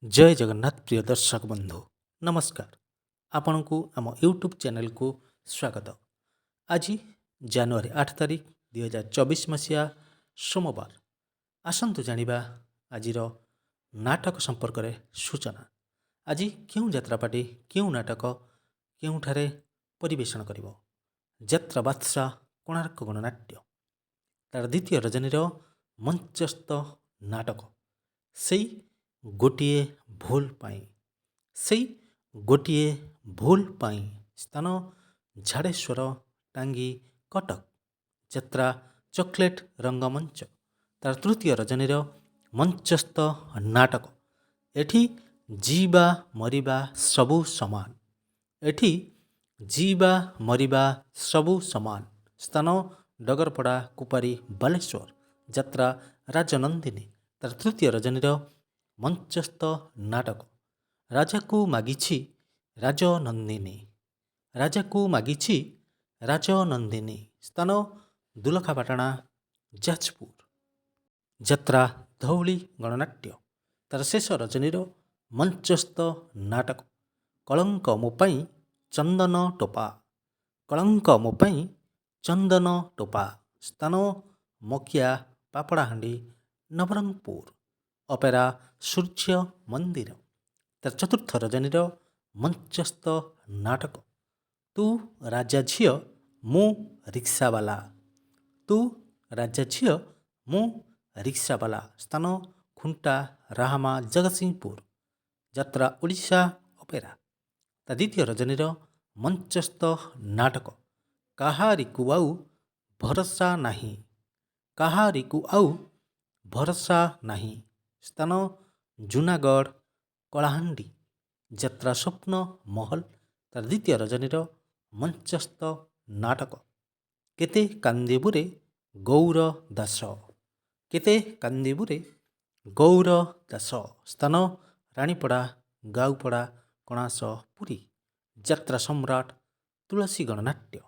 जय जगन्नाथ प्रिय दर्शक बंधु नमस्कार। आपण को आम यूट्यूब चैनल को स्वागत। आज जनवरी 8 तारिख 2024 मसीहा सोमवार। आसतु जानिबा आज नाटक संपर्क में सूचना। आज क्यों यात्रापाटी क्यों नाटक केउठारे परिवेषण करिवो। यात्रा बादशाह कोणार्क गणनाट्य तार द्वितीय रजनी मंचस्थ नाटक सेई गोटिए भूल पाई सेई गोटिए भूल पाई स्थान झाड़ेश्वर टांगी कटक यात्रा चॉकलेट रंगमंच तार तृतीय रजनीर मंचस्थ नाटक एठी जीवा मरिबा सबु समान एठी जीवा मरिबा सबु समान स्थान डगरपड़ा कुपारी बालेश्वर यात्रा राजनंदिनी तार तृतीय रजनीर मंचस्थ नाटक राजा को मागिछि राजनंदिनी राजा को मागिछि राजनंदिनी स्थान दुलखापाटଣା जाजपुर यात्रा धौली गणनाट्य तार शेष रजनीर मंचस्थ नाटक कलंक मोपाई चंदन टोपा कलंक मोपाई चंदन टोपा स्थान मकिया पापड़ाहांडी नवरंगपुर अपेरा सूर्य मंदिर तार चतुर्थ रजनीर मंचस्थ नाटक तू राजा झियो मु रिक्सावाला तू राजा झियो मु रिक्सावाला स्थान खुंटा राहामा जगतसिंहपुर यात्रा ओडिशा अपेरा ता द्वितीय रजनीर मंचस्थ नाटक काहारिकु आउ भरोसा नाही काहारिकु आउ भरोसा नाही स्थान जूनागढ़ कलाहांडी यात्रा स्वप्न महल तार द्वितीय रजनीर मंचस्थ नाटक केते कांदेबुरे गौर दास केते कांदेबुरे गौर दास स्थान रानीपड़ा गाउपड़ा कणास पुरी यात्रा सम्राट तुलसी गणनाट्य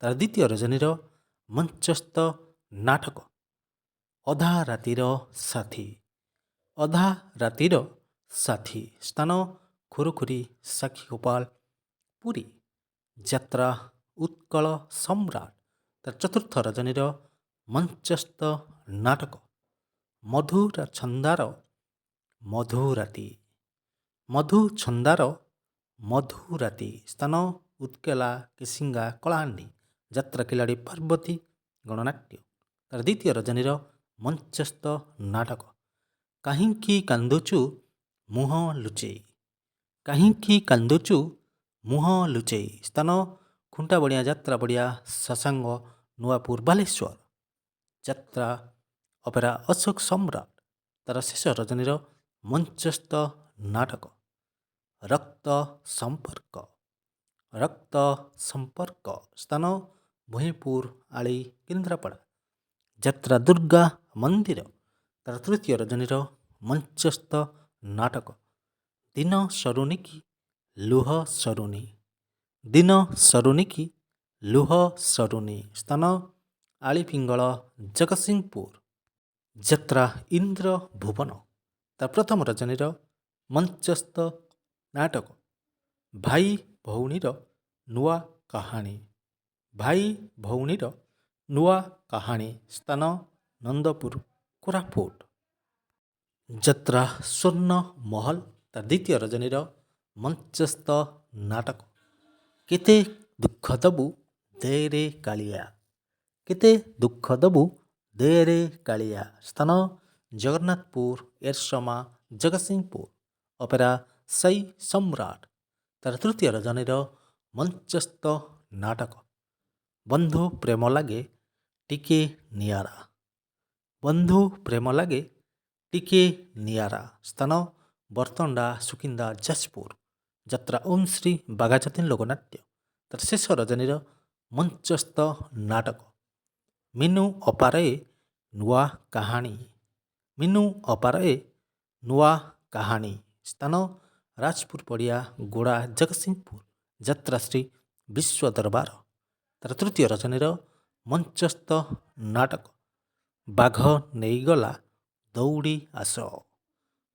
तार द्वितीय रजनीर मंचस्थ नाटक अधा रातिर साथी अधा रातिर साथी स्थान खुरुखुरी साक्षी गोपाल पुरी यात्रा उत्कल सम्राट तार चतुर्थ रजनीर मंचस्थ नाटक मधुर छंदार मधुराती मधु छंदार मधुराती स्थान उत्केला किसिंगा कलाहांडी यात्रा किलाड़ी पार्वती गणनाट्य तार द्वितीय रजनीर मंचस्थ नाटक काहिंकी कांदुचु मुह लुचेई काहिंकी कांदुचु मुह लुचेई स्थान खुंटा बड़िया यात्रा बड़िया ससांग नुआपुर बालेश्वर यात्रा अपेरा अशोक सम्राट तार शेष रजनीर मंचस्थ नाटक रक्त संपर्क स्थान भुईपुर आली केन्द्रापड़ा यात्रा दुर्गा मंदिर तार तृतीय रजनीर मंचस्थ नाटक दिन सरुनी की लुह सरुनी दिन सरुनी की लुह सरुनी स्थान आलीपिंगल जगतसिंहपुर यात्रा इंद्र भुवन तार प्रथम रजनीर मंचस्थ नाटक भाई भौणीर नुआ कहानी भाई भौणीर नुआ कहानी स्थान नंदपुर कोरापुट यात्रा स्वर्ण महल तार द्वितीय रजनीर मंचस्थ नाटक केते दुख दबु देरे कालिया केते दुख दबु देरे कालिया स्थान जगन्नाथपुर एरसमा जगतसिंहपुर अपेरा साई सम्राट तार तृतीय रजनीर मंचस्थ नाटक बंधु प्रेम लागे टिके नियारा बंधु प्रेम लागे टिके नियारा स्थान बरतंडा सुकिंदा जाजपुर यात्रा ओम श्री बागाजतीन लोकनाट्य तार शेष रजनीर मंचस्थ नाटक मीनू अपारे नुआ कहानी मीनू अपारे नुआ कहानी स्थान राजपुर पड़िया गोड़ा जगतसिंहपुर यात्रा श्री विश्व दरबार तार तृतीय रजनीर मंचस्थ नाटक बाघ नहींगला दौड़ी आस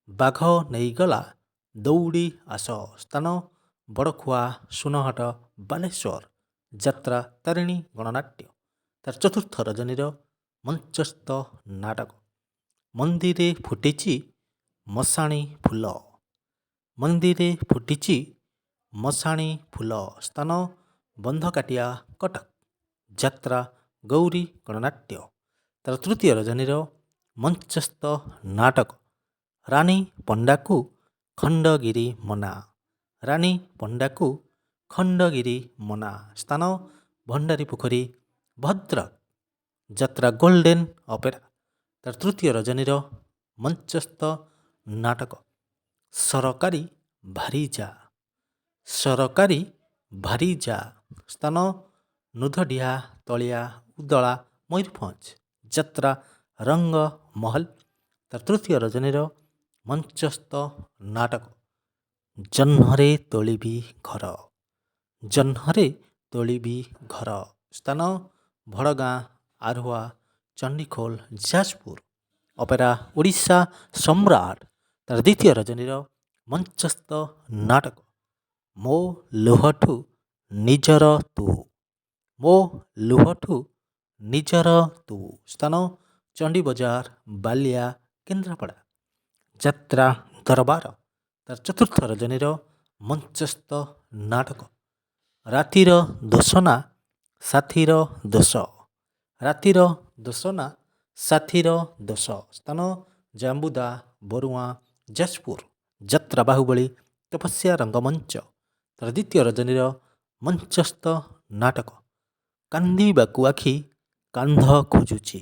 बाघ नहींगला ଦୌଡ଼ି ଆସ ସ୍ଥାନ ବଡ଼ଖୁଆ ସୁନହାଟ ବାଲେଶ୍ୱର। ଯାତ୍ରା ତାରିଣୀ ଗଣନାଟ୍ୟ। ତାର ଚତୁର୍ଥ ରଜନୀର ମଞ୍ଚସ୍ଥ ନାଟକ। ମନ୍ଦିରେ ଫୁଟିଛି ମଶାଣି ଫୁଲ। ମନ୍ଦିରେ ଫୁଟିଛି ମଶାଣି ଫୁଲ ସ୍ଥାନ ବନ୍ଧକାଟିଆ କଟକ। ଯାତ୍ରା ଗୌରୀ ଗଣନାଟ୍ୟ। ତାର ତୃତୀୟ ରଜନୀର ମଞ୍ଚସ୍ଥ ନାଟକ। ରାଣୀ ପଣ୍ଡାକୁ ଖଣ୍ଡଗିରି ମନା। ରାଣୀ ପଣ୍ଡାକୁ ଖଣ୍ଡଗିରି ମନା ସ୍ଥାନ ଭଣ୍ଡାରୀ ପୋଖରୀ ଭଦ୍ରକ। ଯାତ୍ରା ଗୋଲ୍ଡେନ୍ ଅପେରା। ତାର ତୃତୀୟ ରଜନୀର ମଞ୍ଚସ୍ଥ ନାଟକ। ସରକାରୀ ଭାରିଜା। ସରକାରୀ ଭାରିଜା ସ୍ଥାନ ନୁଧଡିହା ତଳିଆ ଉଦଳା ମୟୂରଭଞ୍ଜ। ଯାତ୍ରା ରଙ୍ଗମହଲ। ତାର ତୃତୀୟ ରଜନୀର ମଞ୍ଚସ୍ଥ ନାଟକ। ଜହ୍ନରେ ତୋଳିବି ଘର। ଜହ୍ନରେ ତୋଳିବି ଘର ସ୍ଥାନ ଭଡ଼ଗାଁ ଆରୁହା ଚଣ୍ଡିଖୋଲ ଯାଜପୁର। ଅପେରା ଓଡ଼ିଶା ସମ୍ରାଟ। ତାର ଦ୍ୱିତୀୟ ରଜନୀର ମଞ୍ଚସ୍ଥ ନାଟକ। ମୋ ଲୁହଠୁ ନିଜର ତୁ। ମୋ ଲୁହଠୁ ନିଜର ତୁ ସ୍ଥାନ ଚଣ୍ଡୀବଜାର ବାଲିଆ କେନ୍ଦ୍ରାପଡ଼ା। ଯାତ୍ରା ଦରବାର। ତାର ଚତୁର୍ଥ ରଜନୀର ମଞ୍ଚସ୍ଥ ନାଟକ। ରାତିର ଦୋସନା ସାଥିର ଦୋଷ। ରାତିର ଦୋସନା ସାଥିର ଦୋଷ ସ୍ଥାନ ଜାମ୍ବୁଦା ବରୁଆଁ ଯାଜପୁର। ଯାତ୍ରା ବାହୁବଳୀ ତପସ୍ୟା ରଙ୍ଗମଞ୍ଚ। ତାର ଦ୍ୱିତୀୟ ରଜନୀର ମଞ୍ଚସ୍ଥ ନାଟକ। କାନ୍ଦିବାକୁ ଆଖି କାନ୍ଧ ଖୋଜୁଛି।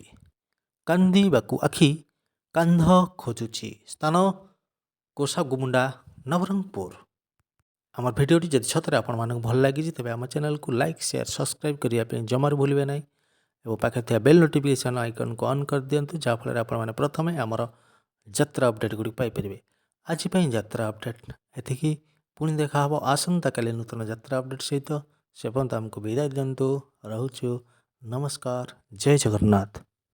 କାନ୍ଦିବାକୁ ଆଖି କାନ୍ଧ ଖୋଜୁଛି ସ୍ଥାନ କୋଷାଗୁମୁଣ୍ଡା ନବରଙ୍ଗପୁର। ଆମର ଭିଡ଼ିଓଟି ଯଦି ସତରେ ଆପଣମାନଙ୍କୁ ଭଲ ଲାଗିଛି ତେବେ ଆମ ଚ୍ୟାନେଲକୁ ଲାଇକ୍ ସେୟାର ସବସ୍କ୍ରାଇବ୍ କରିବା ପାଇଁ ଜମାରୁ ଭୁଲିବେ ନାହିଁ ଏବଂ ପାଖରେ ଥିବା ବେଲ୍ ନୋଟିଫିକେସନ୍ ଆଇକନ୍କୁ ଅନ୍ କରିଦିଅନ୍ତୁ ଯାହାଫଳରେ ଆପଣମାନେ ପ୍ରଥମେ ଆମର ଯାତ୍ରା ଅପଡ଼େଟ୍ ଗୁଡ଼ିକୁ ପାଇପାରିବେ। ଆଜି ପାଇଁ ଯାତ୍ରା ଅପଡ଼େଟ୍ ଏତିକି। ପୁଣି ଦେଖା ହେବ ଆସନ୍ତାକାଲି ନୂତନ ଯାତ୍ରା ଅପଡ଼େଟ୍ ସହିତ। ସେ ପର୍ଯ୍ୟନ୍ତ ଆମକୁ ବିଦାୟ ଦିଅନ୍ତୁ। ରହୁଛୁ। ନମସ୍କାର। ଜୟ ଜଗନ୍ନାଥ।